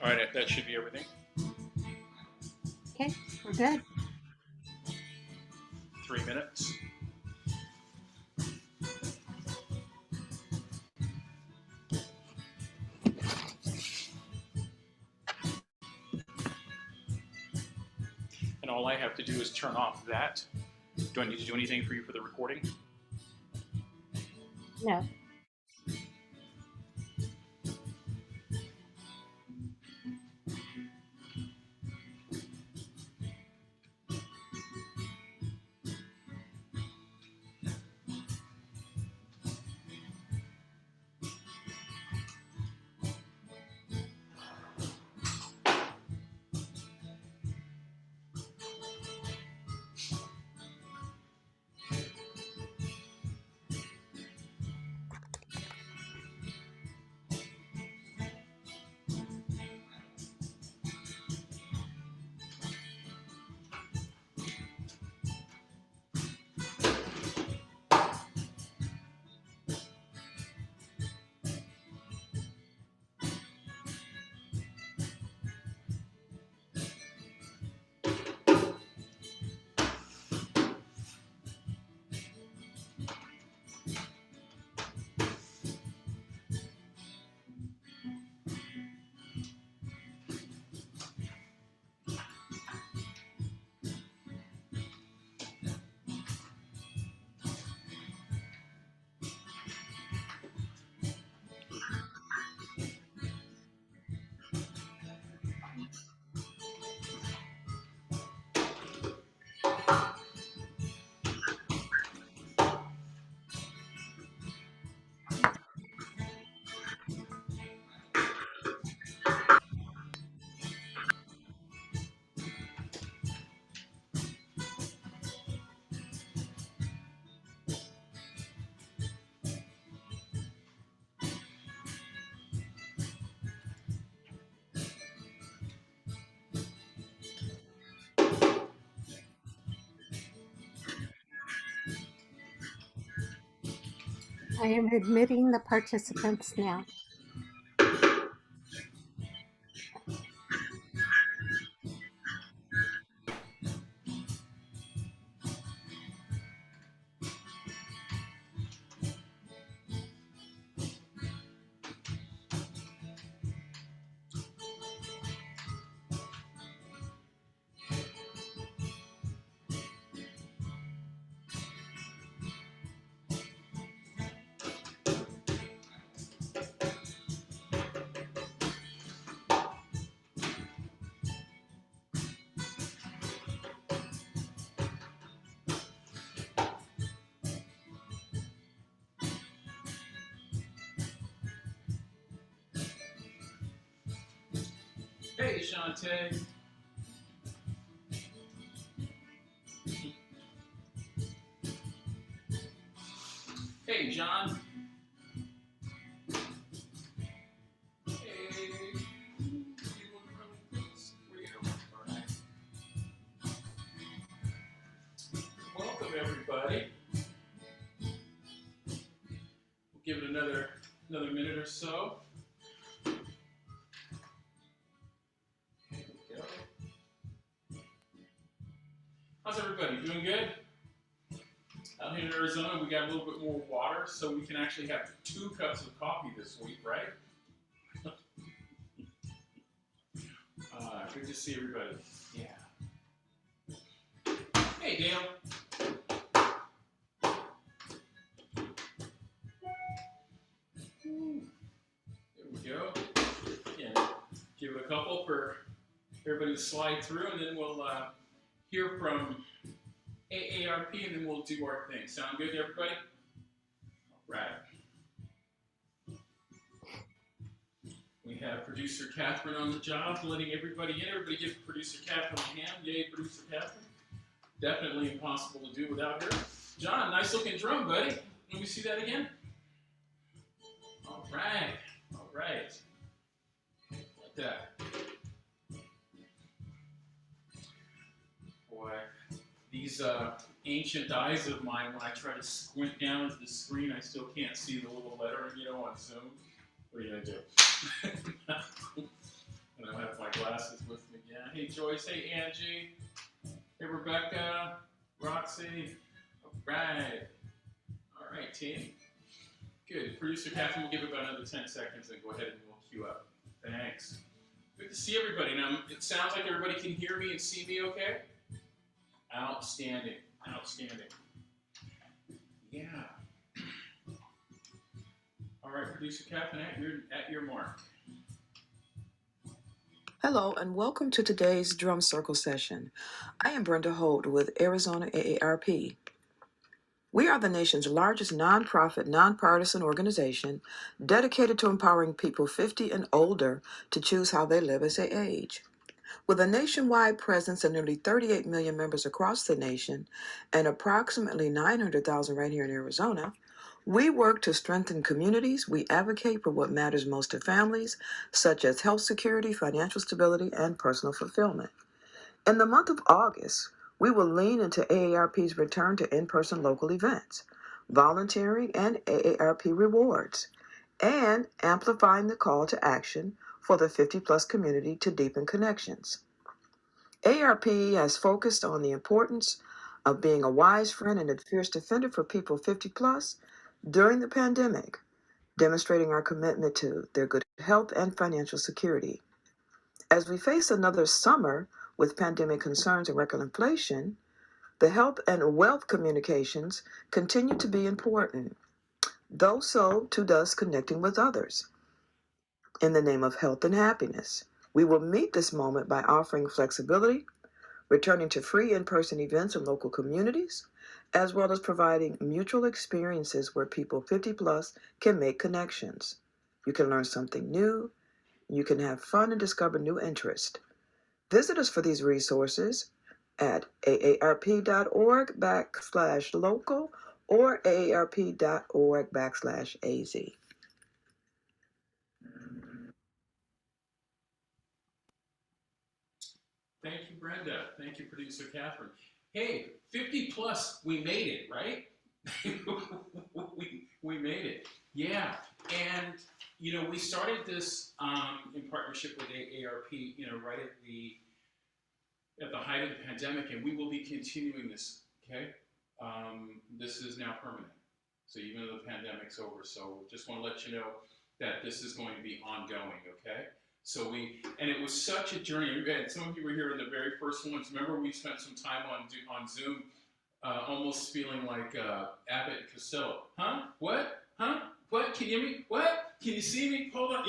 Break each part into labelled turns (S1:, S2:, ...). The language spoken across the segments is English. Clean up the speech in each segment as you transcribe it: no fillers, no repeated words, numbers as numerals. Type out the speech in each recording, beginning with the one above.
S1: All right, that should be everything.
S2: Okay, we're good.
S1: 3 minutes. And all I have to do is turn off that. Do I need to do anything for you for the recording?
S2: No. I am admitting the participants now.
S1: Hey, Shantae. Hey, John. Hey. Welcome, everybody. We'll give it another minute or so. There we go. How's everybody? Doing good? Out here in Arizona, we got a little bit more water, so we can actually have 2 cups of coffee this week, right? Good to see everybody. Yeah. Hey, Dale. There we go. Yeah, give it a couple for everybody to slide through, and then we'll hear from AARP, and then we'll do our thing. Sound good to everybody? All right. We have producer Catherine on the job, letting everybody in. Everybody give producer Catherine a hand. Yay, producer Catherine. Definitely impossible to do without her. John, nice looking drum, buddy. Let me see that again. All right. All right. Like that. Boy, these ancient eyes of mine, when I try to squint down at the screen, I still can't see the little lettering, on Zoom. What are you going to do? I don't have my glasses with me. Yeah. Hey Joyce. Hey Angie. Hey Rebecca. Roxy. All right. All right, team. Good. Producer Catherine will give it about another 10 seconds and go ahead and we'll queue up. Thanks. Good to see everybody. Now, it sounds like everybody can hear me and see me okay? Outstanding. Outstanding. Yeah. All right, Producer Catherine, at your mark.
S3: Hello and welcome to today's Drum Circle session. I am Brenda Holt with Arizona AARP. We are the nation's largest nonprofit, nonpartisan organization dedicated to empowering people 50 and older to choose how they live as they age. With a nationwide presence and nearly 38 million members across the nation and approximately 900,000 right here in Arizona, we work to strengthen communities. We advocate for what matters most to families, such as health security, financial stability, and personal fulfillment. In the month of August, we will lean into AARP's return to in-person local events, volunteering and AARP rewards, and amplifying the call to action for the 50-plus community to deepen connections. AARP has focused on the importance of being a wise friend and a fierce defender for people 50-plus during the pandemic, demonstrating our commitment to their good health and financial security. As we face another summer with pandemic concerns and record inflation, the health and wealth communications continue to be important, though so too does connecting with others. In the name of health and happiness, we will meet this moment by offering flexibility, returning to free in-person events in local communities, as well as providing mutual experiences where people 50 plus can make connections. You can learn something new, you can have fun and discover new interests. Visit us for these resources at aarp.org/local or aarp.org/az.
S1: Thank you, Brenda. Thank you, Producer Catherine. Hey, 50 plus, we made it, right? we made it. Yeah. And, we started this in partnership with AARP, right at the height of the pandemic, and we will be continuing this, okay? This is now permanent. So even though the pandemic's over, so just want to let you know that this is going to be ongoing, okay? So and it was such a journey. And some of you were here in the very first ones. Remember, we spent some time on Zoom, almost feeling like Abbott and Costello. Huh? What? Huh? What? Can you hear me? What? Can you see me? Hold on.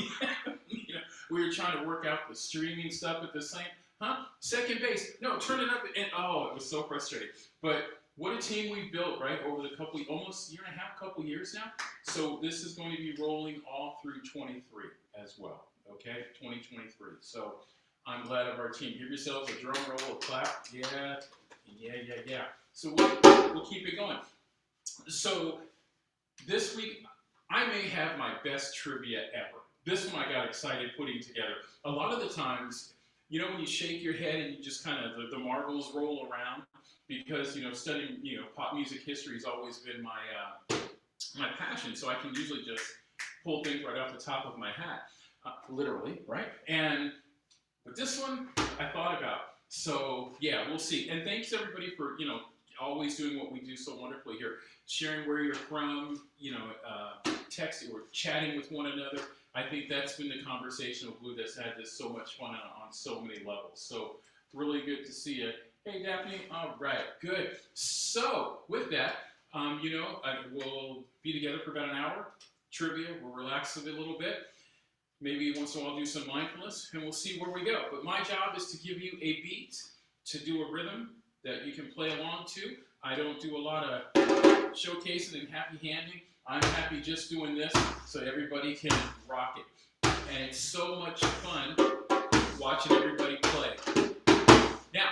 S1: We were trying to work out the streaming stuff at the same. Huh? Second base. No, turn it up. And it was so frustrating. But what a team we built, right? Over the almost year and a half, couple years now. So this is going to be rolling all through 23 as well. Okay, 2023. So I'm glad of our team. Give yourselves a drum roll, a clap. Yeah. So we'll keep it going. So this week, I may have my best trivia ever. This one I got excited putting together. A lot of the times, when you shake your head and you just kind of, the marbles roll around, because, studying, pop music history has always been my passion. So I can usually just pull things right off the top of my hat. Literally, right? But this one I thought about. So yeah, we'll see. And thanks everybody for always doing what we do so wonderfully here, sharing where you're from, texting or chatting with one another. I think that's been the conversational glue that's had this so much fun on so many levels. So really good to see you. Hey Daphne. All right, good. So with that, we'll be together for about an hour. Trivia. We'll relax a little bit. Maybe once in a while do some mindfulness, and we'll see where we go. But my job is to give you a beat, to do a rhythm that you can play along to. I don't do a lot of showcasing and happy handing. I'm happy just doing this so everybody can rock it. And it's so much fun watching everybody play. Now,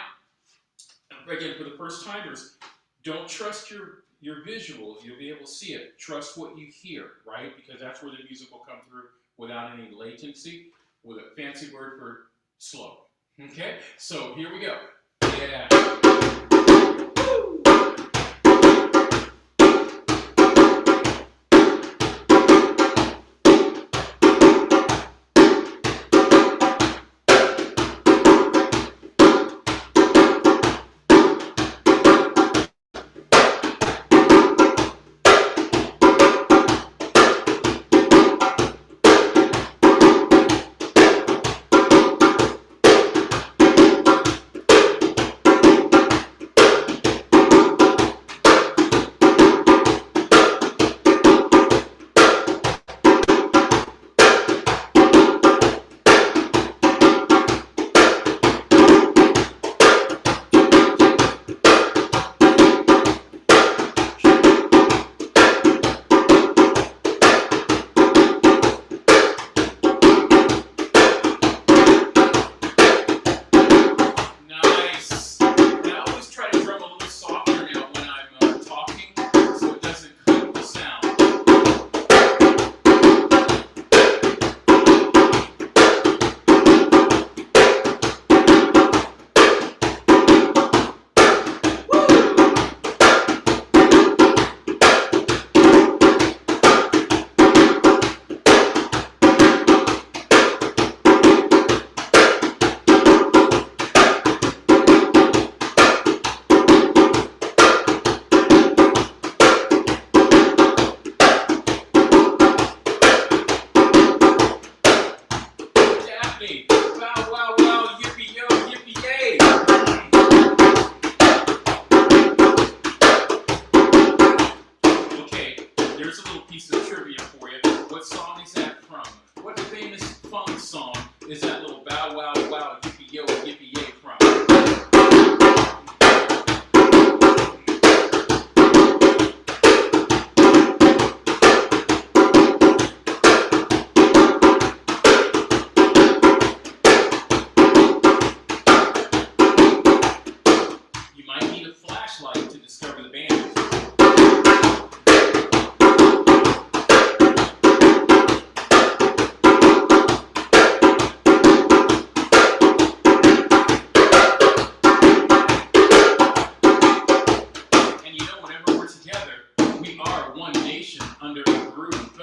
S1: again, for the first timers, don't trust your visuals. You'll be able to see it. Trust what you hear, right? Because that's where the music will come through without any latency, with a fancy word for slow. Okay? So here we go. Yeah. piece of trivia for you. What song is that from? What famous funk song is that little bow wow wow yippee yo yippee yay from? You might need a flashlight to discover the band. And you know, whenever we're together, we are one nation under a groove.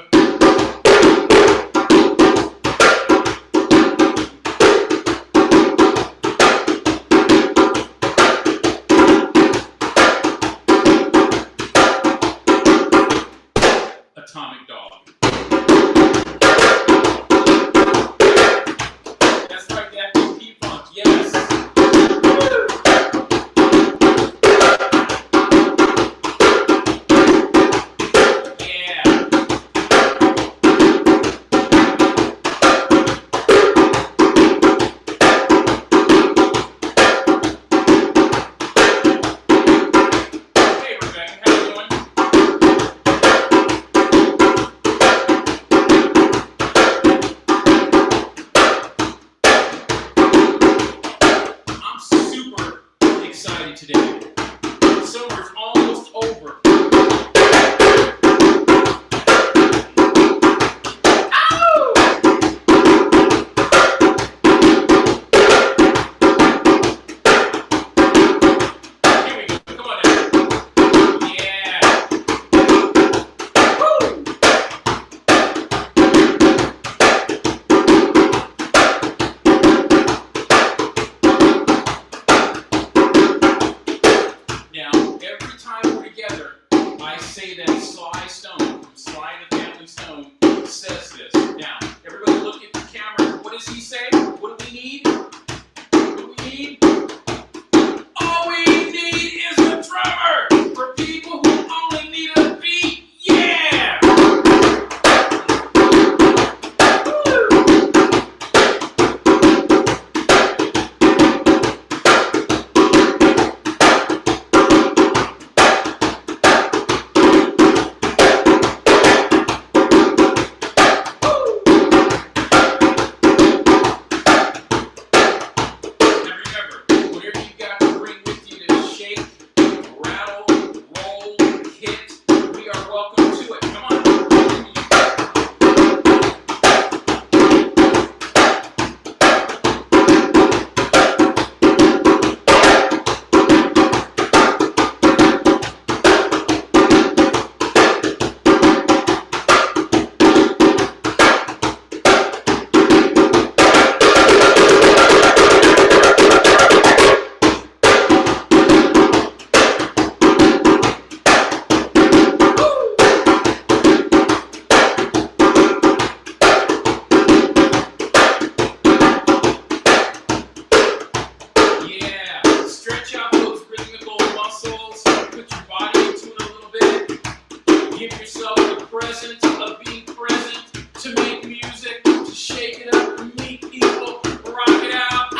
S1: Atomic Dog. That's right, that P-Funk, yes. Yeah. Hey, Rebecca, how you doing? I'm super excited today. Summer's almost over. Here we go. Come on now. Yeah. Woo! Now, every time we're together, I say that Sly Stone, from Sly and the Family Stone, says this. Now, everybody look at the camera. What does he say? What do we need? What do we need? All we need is a drummer for people who only need a beat. Yeah! Now remember, whatever you got to bring with you to shake, rattle, roll, hit, we are welcome to it. Come on. Yeah, stretch out those rhythmical muscles, put your body into it a little bit, give yourself the presence of being present, to make music, to shake it up, to meet people, rock it out.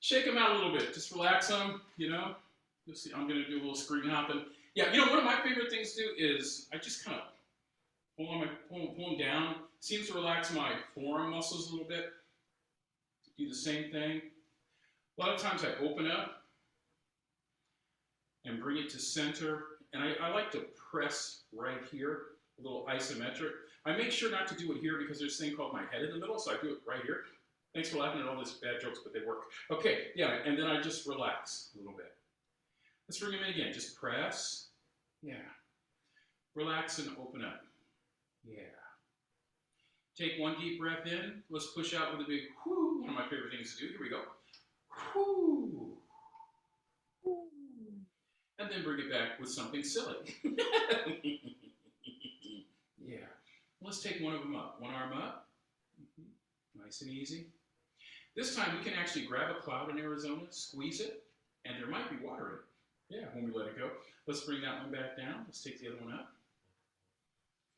S1: Shake them out a little bit. Just relax them, you know. You'll see, I'm going to do a little screen hopping. Yeah, you know, one of my favorite things to do is I just kind of pull them down. Seems to relax my forearm muscles a little bit. Do the same thing. A lot of times I open up and bring it to center. And I like to press right here, a little isometric. I make sure not to do it here because there's this thing called my head in the middle, so I do it right here. Thanks for laughing at all these bad jokes, but they work. Okay, yeah, and then I just relax a little bit. Let's bring them in again. Just press. Yeah. Relax and open up. Yeah. Take one deep breath in. Let's push out with a big whoo. One of my favorite things to do. Here we go. Whoo. And then bring it back with something silly. Yeah. Let's take one of them up. One arm up. Nice and easy. This time we can actually grab a cloud in Arizona, squeeze it, and there might be water in it. Yeah, when we let it go. Let's bring that one back down. Let's take the other one up.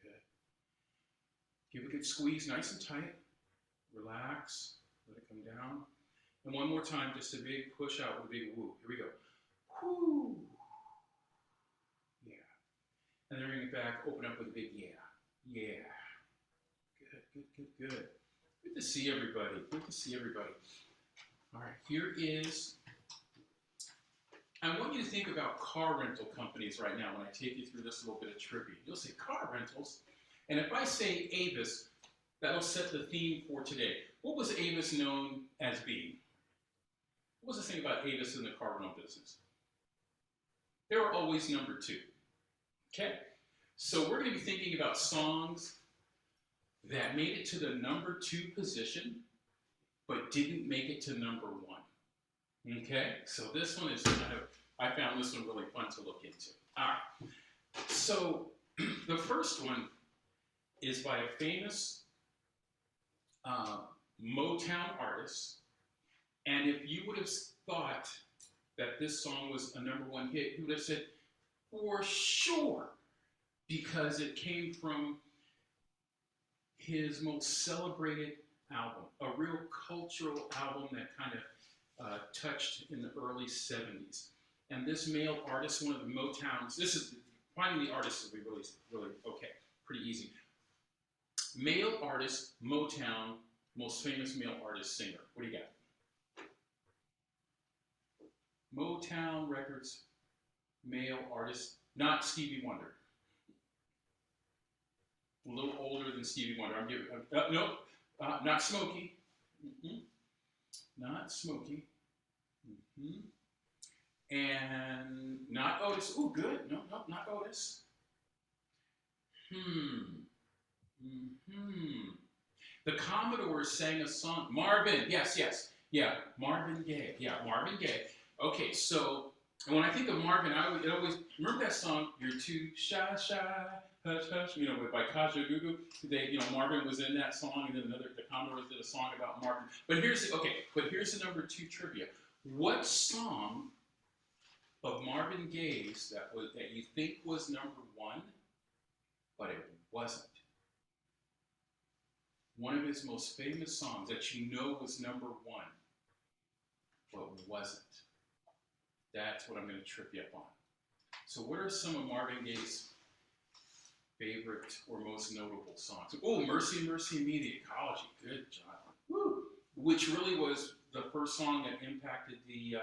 S1: Good. Give a good squeeze, nice and tight. Relax. Let it come down. And one more time, just a big push out with a big woo. Here we go. Whoo. Yeah. And then bring it back, open up with a big yeah. Yeah. Good. Good to see everybody. Good to see everybody. All right, here is, I want you to think about car rental companies right now when I take you through this little bit of trivia. You'll say car rentals, and if I say Avis, that'll set the theme for today. What was Avis known as being? What was the thing about Avis in the car rental business? They were always number 2. Okay? So we're going to be thinking about songs that made it to the number 2 position, but didn't make it to number 1. Okay? So this one is kind of, I found this one really fun to look into. All right. So the first one is by a famous Motown artist. And if you would have thought that this song was a number 1 hit, you would have said, for sure, because it came from his most celebrated album, a real cultural album that kind of touched in the early 70s. And this male artist, one of the Motowns, this is, finding the artist will be really, okay, pretty easy. Male artist, Motown, most famous male artist, singer. What do you got? Motown Records, male artist, not Stevie Wonder. A little older than Stevie Wonder. I'm giving, nope, not Smokey. Not Smokey. And not Otis. Oh, good. No, not Otis. The Commodores sang a song. Marvin. Yes. Yeah, Marvin Gaye. Yeah, Marvin Gaye. Okay, so and when I think of Marvin, I always remember that song. You're too shy, hush, hush. You know, by Kaja Gugu. Marvin was in that song, and then the Commodores did a song about Marvin. But here's the number 2 trivia. What song of Marvin Gaye's that you think was number 1, but it wasn't? One of his most famous songs that you know was number 1, but wasn't. That's what I'm going to trip you up on. So what are some of Marvin Gaye's favorite or most notable songs? Oh, Mercy, Mercy Me, the Ecology. Good job. Woo. Which really was the first song that impacted the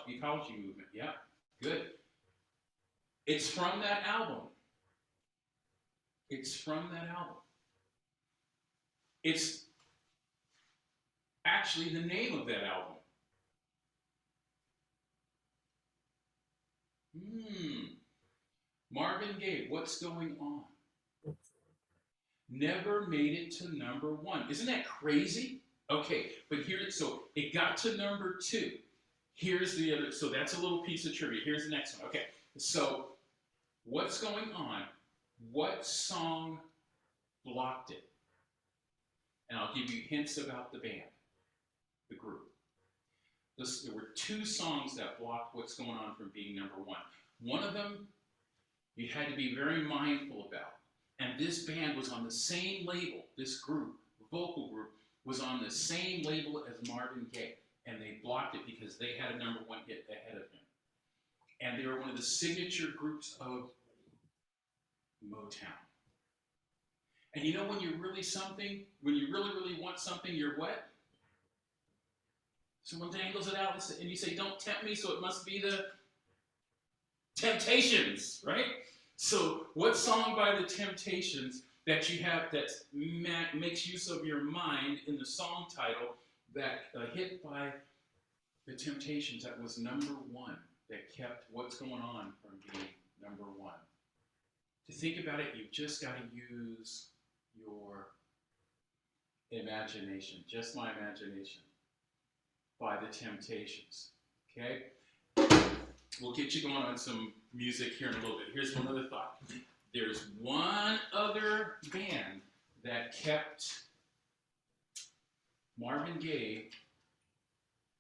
S1: ecology movement. Yeah, good. It's from that album. It's actually the name of that album. Marvin Gaye, What's Going On? Never made it to number 1. Isn't that crazy? Okay, but so it got to number 2. Here's the other, so that's a little piece of trivia. Here's the next one. Okay, so What's Going On? What song blocked it? And I'll give you hints about the band, the group. There were 2 songs that blocked What's Going On from being number 1. One of them you had to be very mindful about. And this band was on the same label, this group, the vocal group, was on the same label as Marvin Gaye. and they blocked it because they had a #1 hit ahead of him. And they were one of the signature groups of Motown. And you know when you're really something, when you really, really want something, you're what? Someone dangles it out and you say, don't tempt me, so it must be the Temptations, right? So what song by the Temptations that you have that makes use of your mind in the song title, that hit by the Temptations that was #1, that kept What's Going On from being #1? To think about it, you've just got to use your imagination, Just My Imagination by the Temptations, okay? We'll get you going on some music here in a little bit. Here's one other thought. There's one other band that kept Marvin Gaye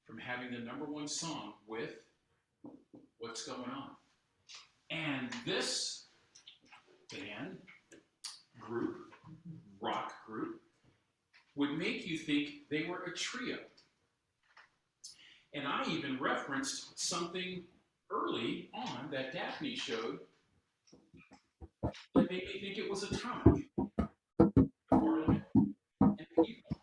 S1: from having the #1 song with What's Going On. And this band, group, rock group, would make you think they were a trio. And I even referenced something early on that Daphne showed that made me think it was Atomic, Parliament, and People.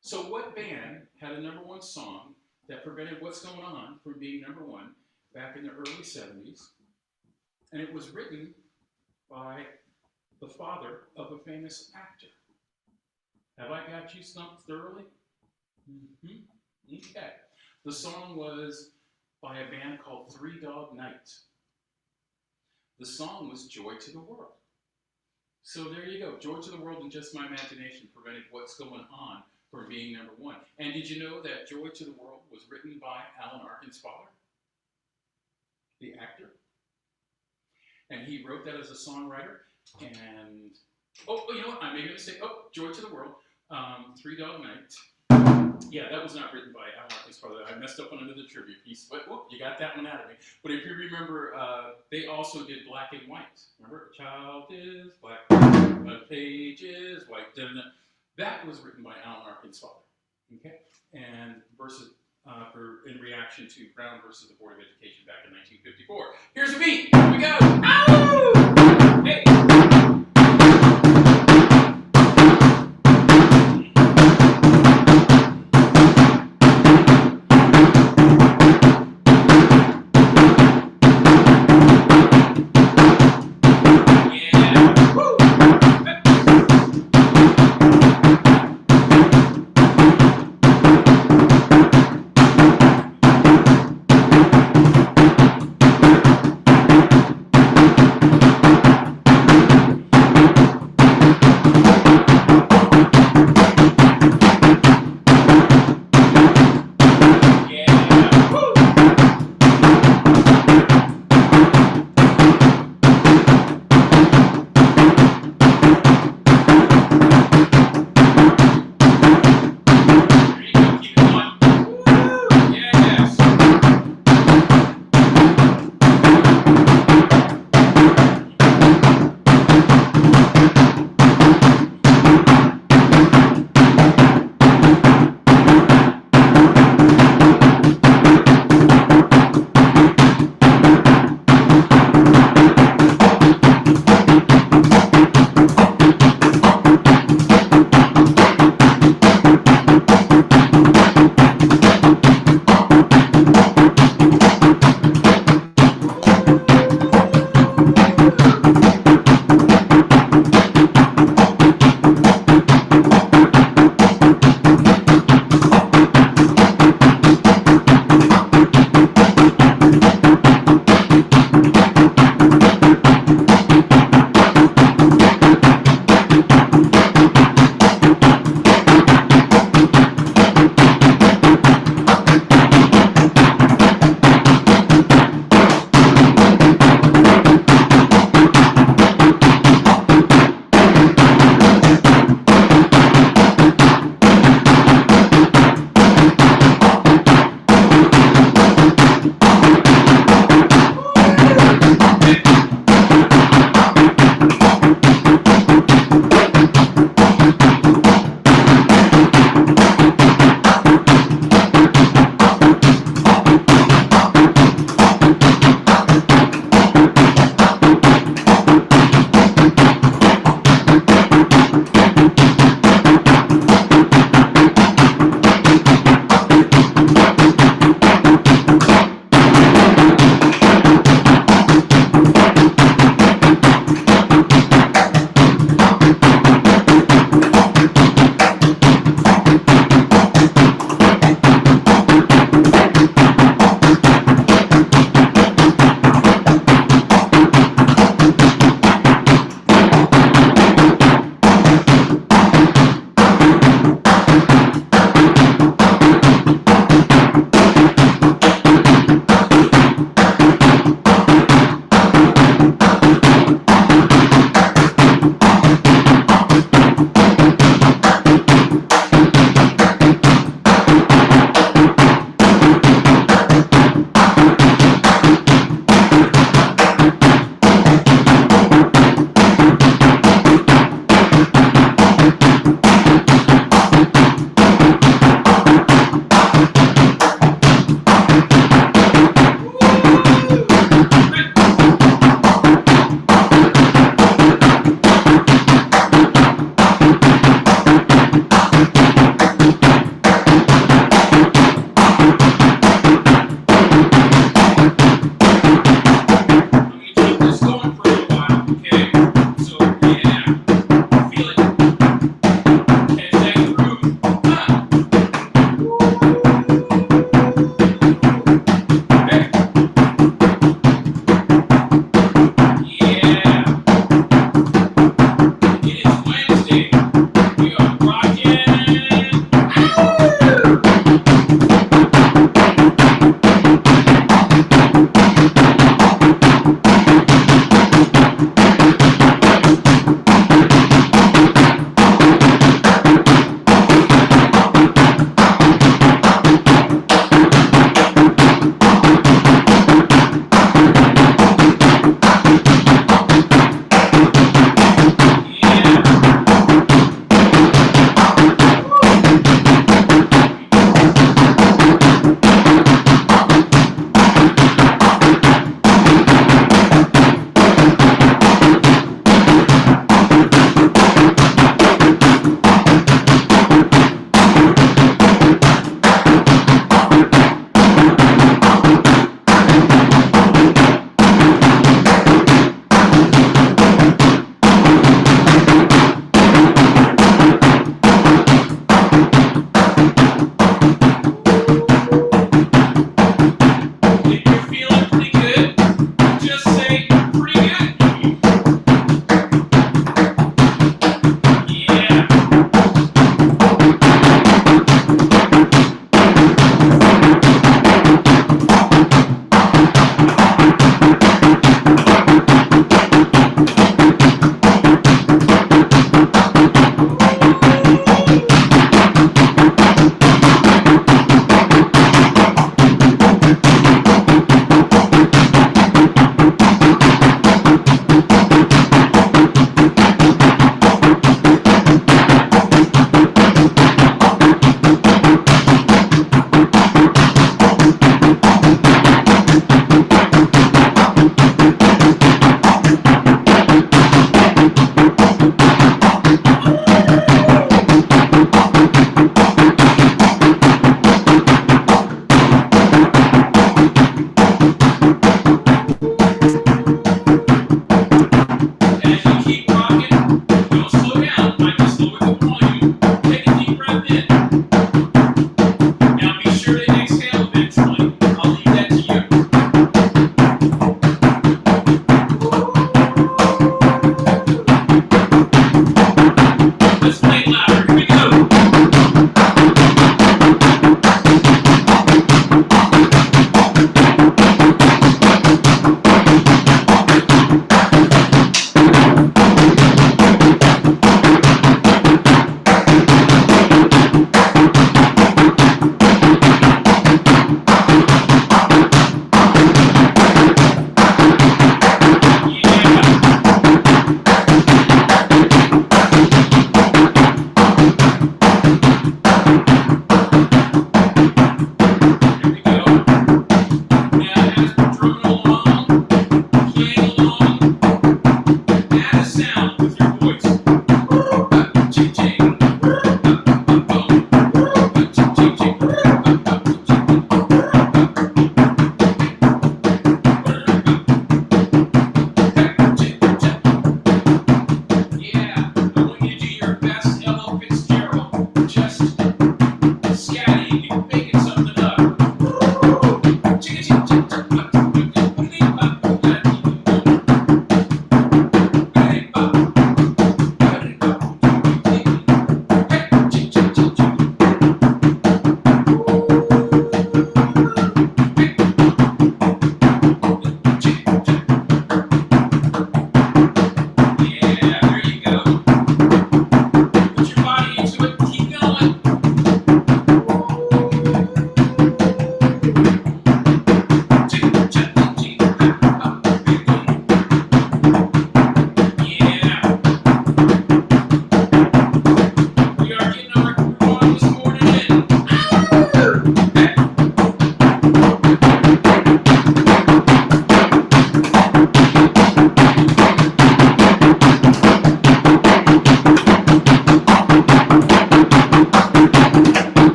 S1: So what band had a #1 song that prevented What's Going On from being #1 back in the early 70s? And it was written by the father of a famous actor. Have I got you stumped thoroughly? Mm-hmm. Okay. The song was by a band called Three Dog Night. The song was Joy to the World. So there you go. Joy to the World and Just My Imagination prevented What's Going On from being #1. And did you know that Joy to the World was written by Alan Arkin's father, the actor? And he wrote that as a songwriter. And, you know what? I made a mistake. Joy to the World, Three Dog Night. Yeah, that was not written by Alan Arkin's father. I messed up on another trivia piece, but you got that one out of me. But if you remember, they also did Black and White. Remember? Child is black, the page is white. That was written by Alan Arkin's father. Okay? And in reaction to Brown versus the Board of Education back in 1954. Here's a beat. Here we go. Ow! Hey!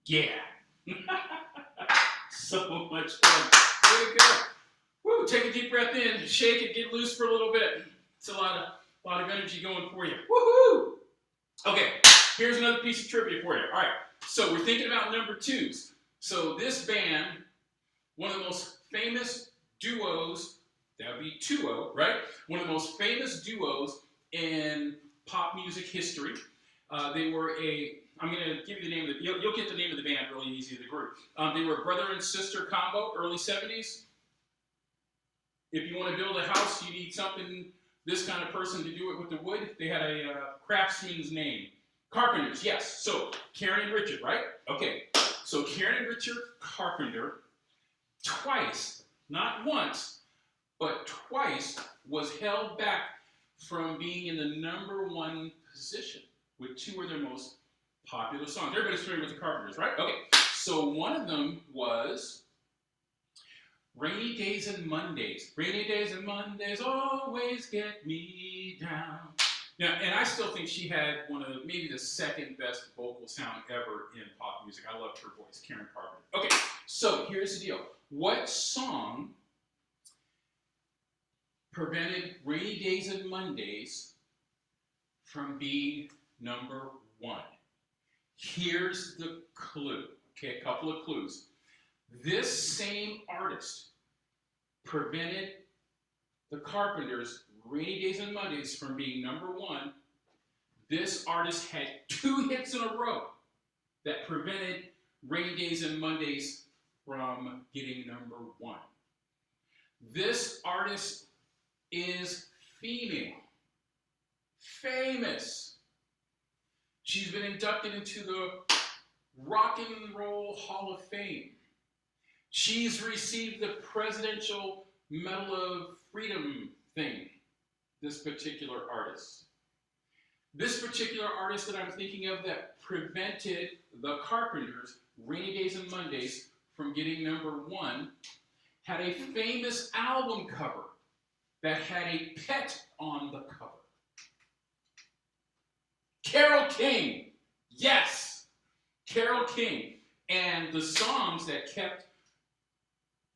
S1: Yeah. So much fun. Way to go. Woo, take a deep breath in, shake it, get loose for a little bit. It's a lot of energy going for you. Woohoo! Okay, here's another piece of trivia for you. All right, so we're thinking about number twos. So this band, one of the most famous duos, that would be 2-0, right? One of the most famous duos in pop music history. They were I'm going to give you the name of you'll get the name of the band really easy, the group. They were a brother and sister combo, early 70s. If you want to build a house, you need something, this kind of person to do it with the wood. They had a craftsman's name. Carpenters, yes. So, Karen and Richard, right? Okay. So, Karen and Richard Carpenter, twice, not once, but twice, was held back from being in the #1 position with two of their most popular songs. Everybody's familiar with the Carpenters, right? Okay. So, one of them was Rainy Days and Mondays. Rainy days and Mondays always get me down. Now, and I still think she had one of maybe the second best vocal sound ever in pop music. I loved her voice, Karen Carpenter. Okay, so here's the deal. What song prevented Rainy Days and Mondays from being #1? Here's the clue. Okay, a couple of clues. This same artist prevented the Carpenters' Rainy Days and Mondays from being #1. This artist had 2 hits in a row that prevented Rainy Days and Mondays from getting #1. This artist is female, famous. She's been inducted into the Rock and Roll Hall of Fame. She's received the Presidential Medal of Freedom thing, this particular artist. This particular artist that I'm thinking of that prevented the Carpenters' Rainy Days and Mondays from getting #1 had a famous album cover that had a pet on the cover. Carole King. Yes, Carole King. And the songs that kept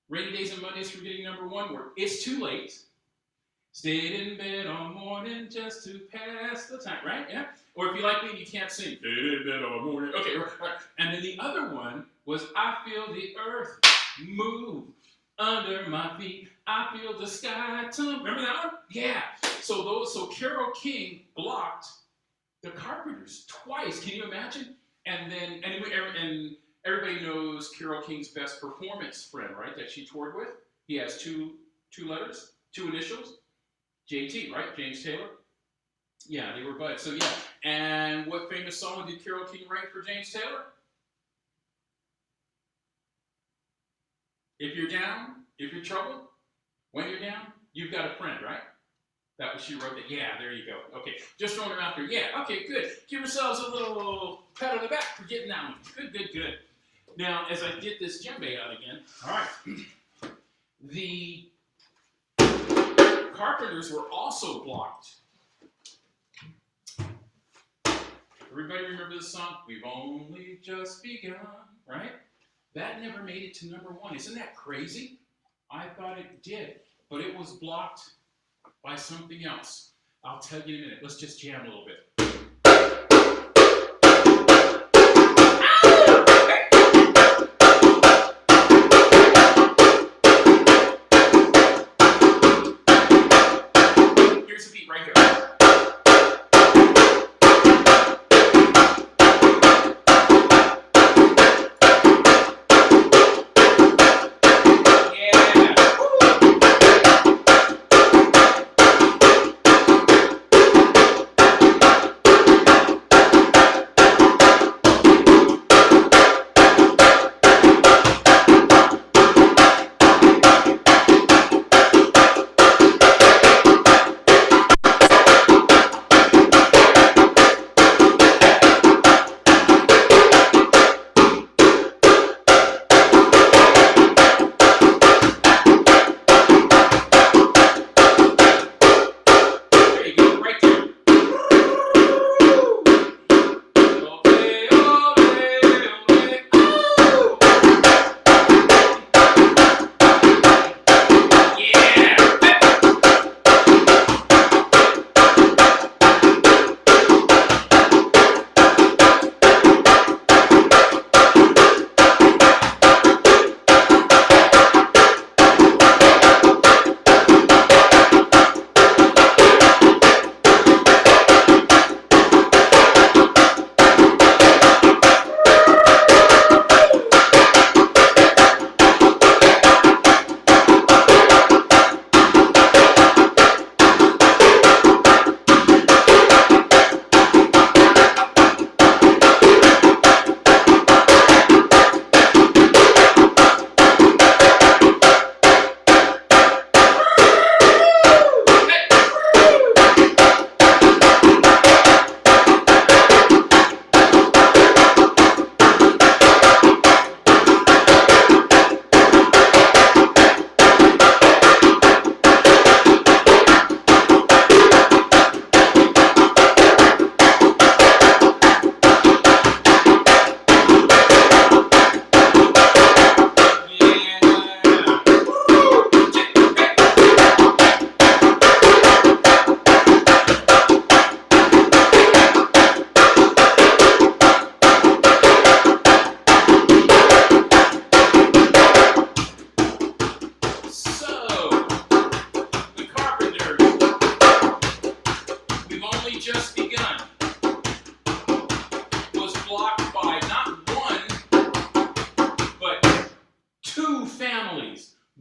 S1: Rainy Days and Mondays from getting #1 were It's Too Late, Stayed in Bed All Morning Just to Pass the Time, right? Yeah? Or if you like me and you can't sing, Stayed in Bed All Morning. Okay, right. And then the other one was I Feel the Earth Move Under My Feet. I Feel the Sky Tumble. Remember that one? Yeah. So Carole King blocked the Carpenters twice. Can you imagine? And then and everybody knows Carole King's best performance friend, right? That she toured with. He has two letters, 2 initials. JT, right? James Taylor. Yeah, they were buds. So yeah. And what famous song did Carole King write for James Taylor? If you're down, if you're troubled, when you're down, you've got a friend, right? That was she wrote that. Yeah, there you go. Okay, just throwing it out there. Yeah, okay, good. Give yourselves a little pat on the back for getting that one. Good. Now, as I get this djembe out again, all right. The Carpenters were also blocked. Everybody remember this song? We've only just begun, right? That never made it to #1. Isn't that crazy? I thought it did, but it was blocked by something else. I'll tell you in a minute. Let's just jam a little bit. Here's the beat right here.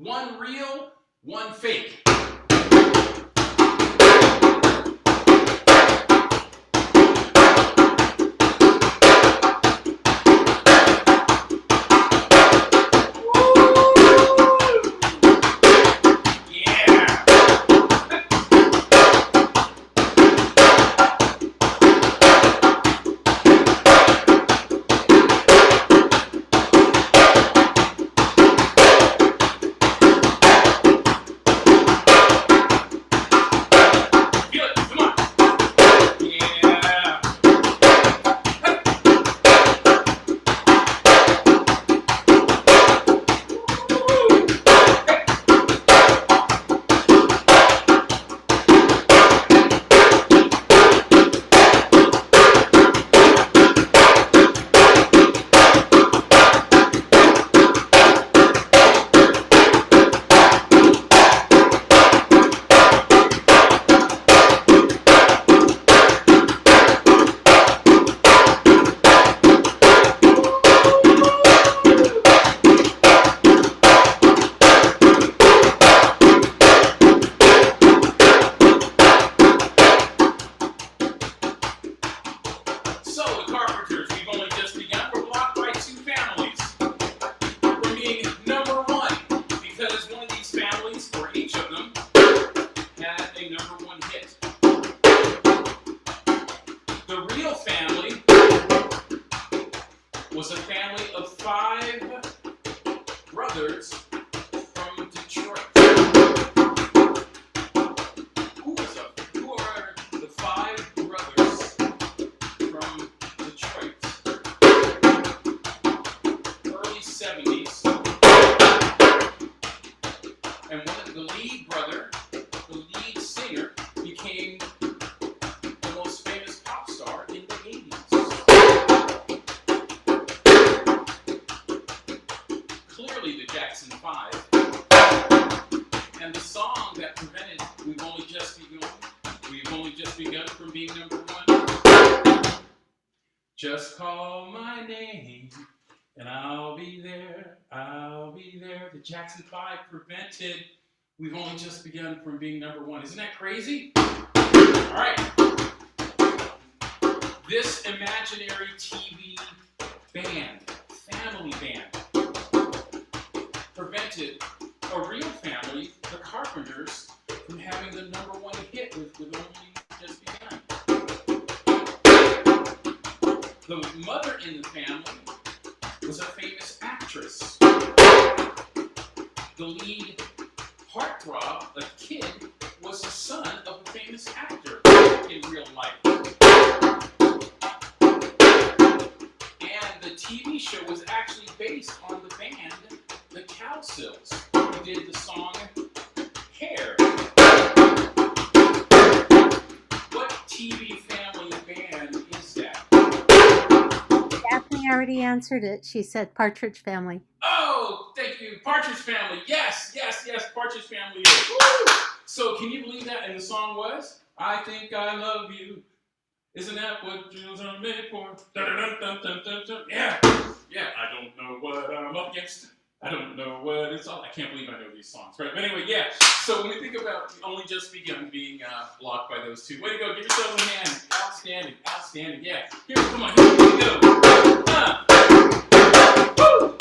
S1: One real, one fake. Was a family of 5 brothers from Detroit. Who are the 5 brothers from Detroit? Early 70s. And the lead brother, the lead singer, became the most famous pop star in the 80s. Clearly the Jackson 5. And the song that prevented We've Only Just Begun from being number 1. Just call my name and I'll be there, I'll be there. The Jackson 5 prevented We've Only Just Begun from being number 1. Isn't that crazy? All right. This imaginary TV band, family band, prevented a real family, the Carpenters, from having the number 1 hit with Only Just Begun. The mother in the family was a famous actress. The lead heartthrob, a kid, was the son of a famous actor in real life. And the TV show was actually based on the band The Cowsills, who did the song Hair. What TV family band is that?
S2: Daphne already answered it. She said Partridge Family.
S1: Oh, thank you. Partridge Family. Yes, Partridge Family is. Woo! So can you believe that? And the song was, I Think I Love You. Isn't that what jewels are made for? Yeah, I don't know what I'm up against. I don't know what it's all. I can't believe I know these songs, right? But anyway, yeah. So when we think about Only Just Begun being blocked by those 2, way to go. Give yourself a hand. Outstanding, outstanding. Yeah. Here, come on. Here we go. Woo!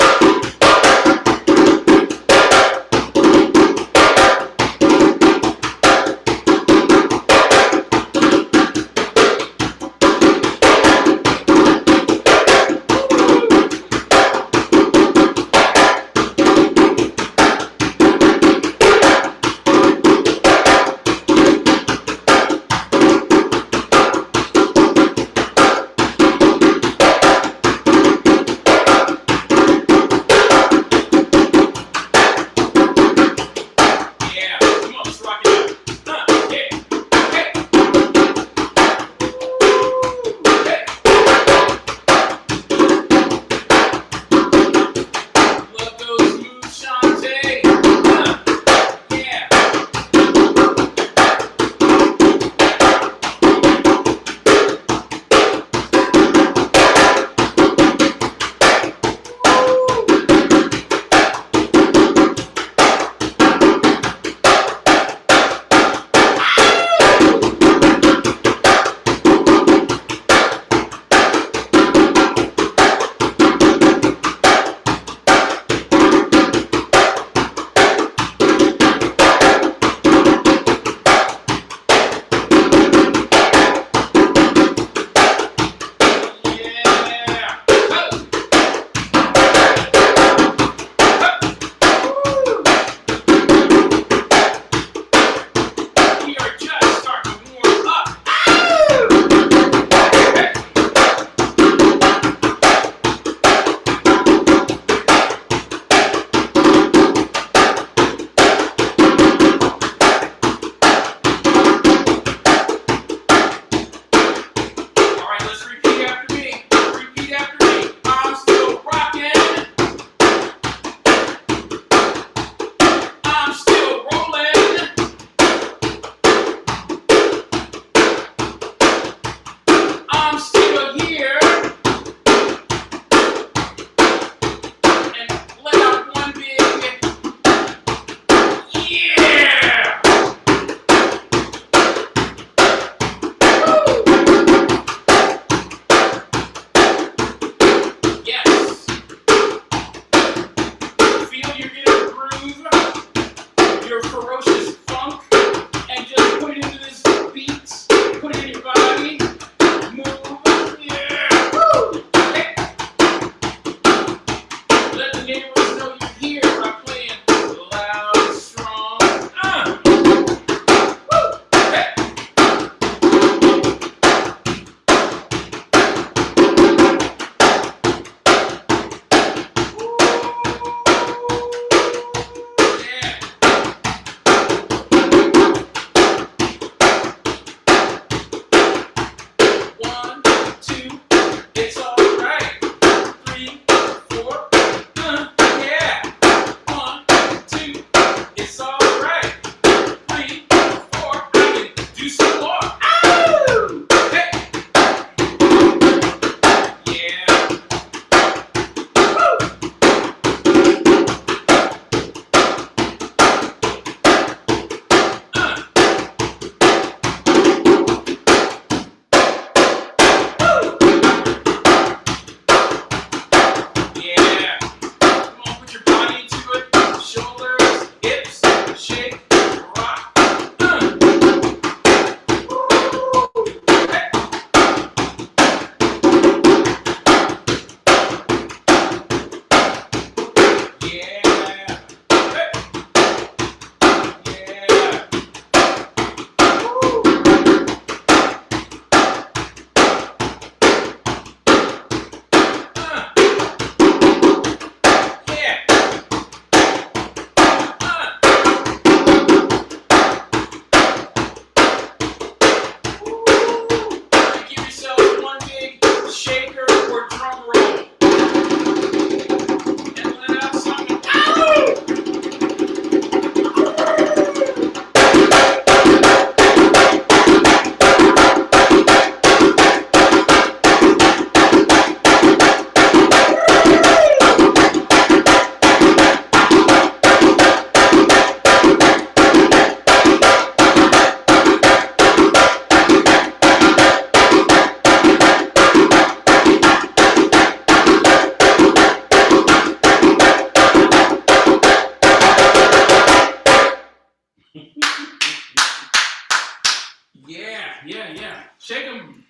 S1: Shake them,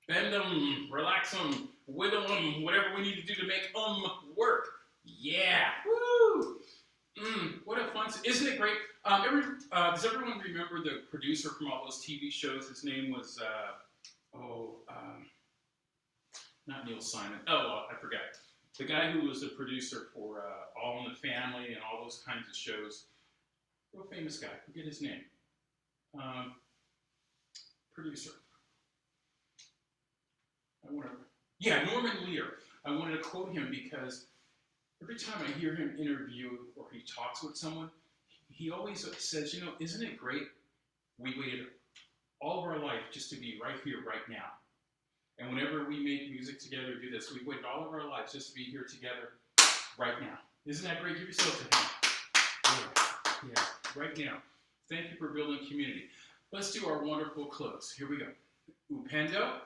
S1: bend them, relax them, wiggle them, whatever we need to do to make them work. Yeah, woo! What a fun, isn't it great? Does everyone remember the producer from all those TV shows? His name was, not Neil Simon. I forgot. The guy who was a producer for All in the Family and all those kinds of shows. Real famous guy. Forget his name. Producer. Norman Lear. I wanted to quote him because every time I hear him interview or he talks with someone, he always says, isn't it great? We waited all of our life just to be right here, right now. And whenever we make music together, do this, we waited all of our lives just to be here together right now. Isn't that great? Give yourself a hand. Yeah, right now. Thank you for building community. Let's do our wonderful close. Here we go. Upendo,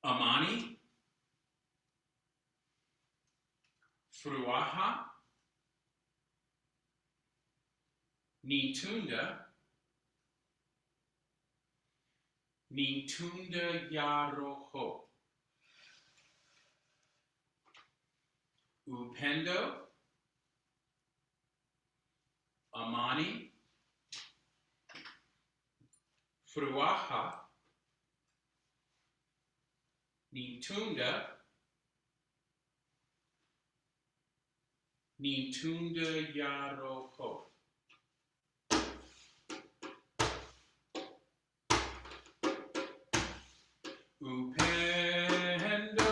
S1: Amani, Fruaha, Nitunda, Nitunda Yaroho. Upendo, Amani, Fruaha, Nitunda, Nitunda Yaroho. Upendo,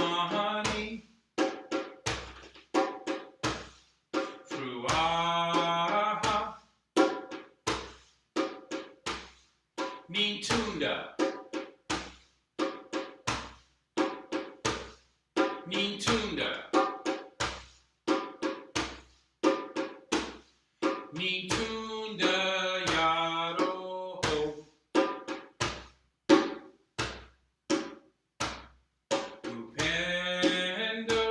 S1: Amani, Fruaha, Nitunda, Nitunda, Nitunda Yaroho. Upendo,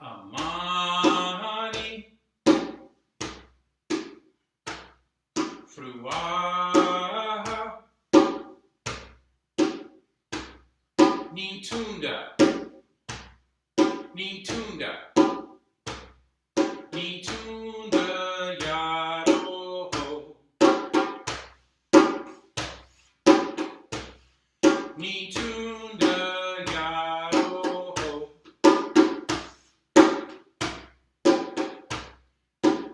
S1: Amani, Fruaha, Nitunda, Nitunda, Nitunda Yaroho. Nitunda Yaroho.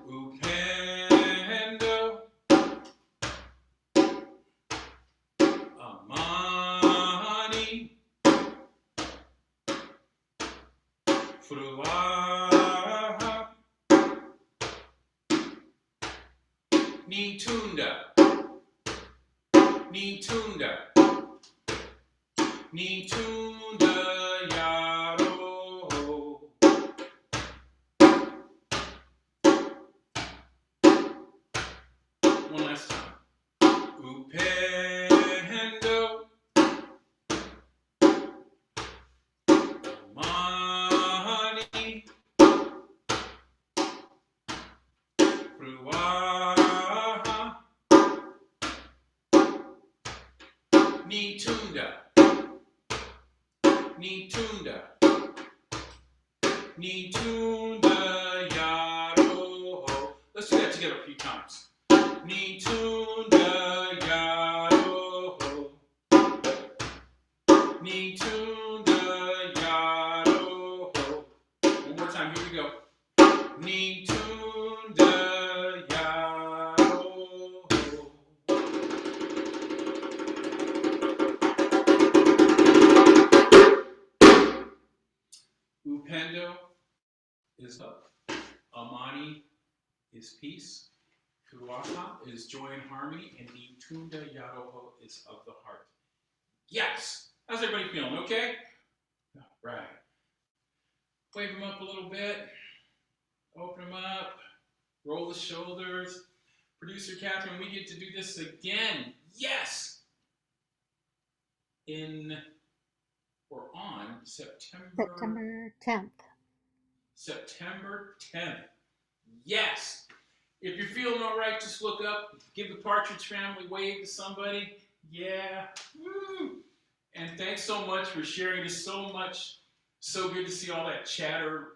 S1: Upendo, Amani, Fruaha, Nitunda, Nitunda, Nitunda Yaroho. One last time. Upendo, Amani, Fruaha, Nitunda, Nitunda, Nitunda Yaroho. Let's do that together a few times. Nitunda Yaroho. Nitunda Yaroho. One more time, here we go. Nitunda Yaroho. Upendo is love. Amani is peace. Fruaha is joy and harmony. And Nitunda Yaroho is of the heart. Yes! How's everybody feeling? Okay? All right. Wave them up a little bit. Open them up. Roll the shoulders. Producer Catherine, we get to do this again. Yes! In or on September
S2: 10th.
S1: September 10th. Yes. If you're feeling all right, just look up, give the Partridge Family wave to somebody. Yeah. Woo. And thanks so much for sharing this so much. So good to see all that chatter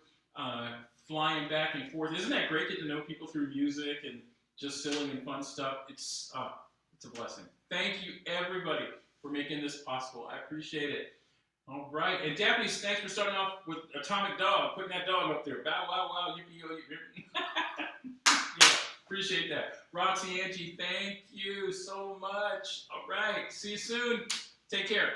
S1: flying back and forth. Isn't that great getting to know people through music and just silly and fun stuff? It's a blessing. Thank you, everybody, for making this possible. I appreciate it. All right. And Daphne, thanks for starting off with Atomic Dog, putting that dog up there. Bow, wow, wow, yippee, yo, yippee. Yeah, appreciate that. Roxy, Angie, thank you so much. All right. See you soon. Take care.